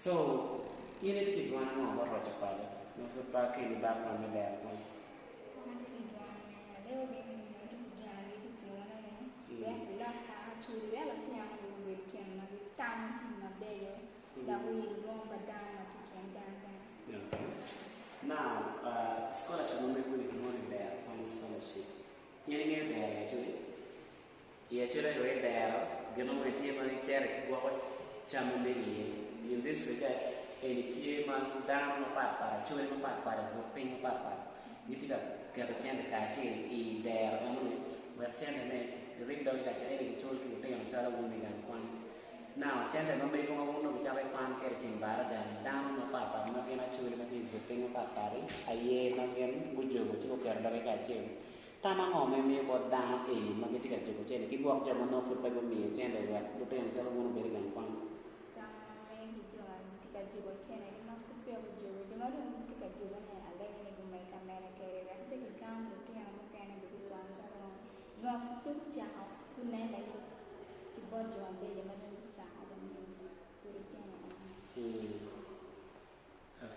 So, you need to keep going on about Roger Pilot. No, for back in the background of that one. Now, scholarship, no make money there on scholarship. You need there actually. You actually read there, get on my team and tell what channel in this regard. Any team and down apart, chewing apart, voting apart. You did get a chance to catch in there only, but chance to read the catch told you to child women and one. Now, chance to make one of the Japan catching bar than down apart, not in a chewing voting apart. A year again, would you look at the catching? Tamang may bought down a magnetic chain. Keep walk German foot by me, gender, but the telephone very young one.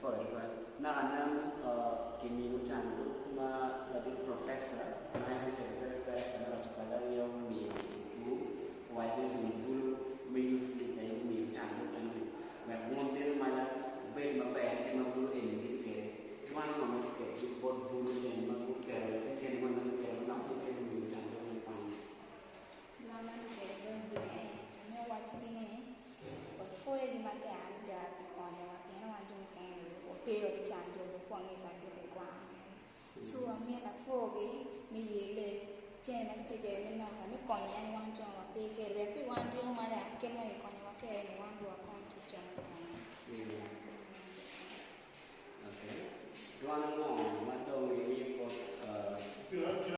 For it, right? Now, Kimi Chan, the professor, I have to say that young me, why do you use the new channel and when one day my bed my bag came up in detail. One moment, okay, both food and my book carry, and then one of the not to get new channel and find. So I made a foggy, me chain and take a no, I'm a coin and one job, a big everyone do my can make on your care and one to account to join. Okay. One more.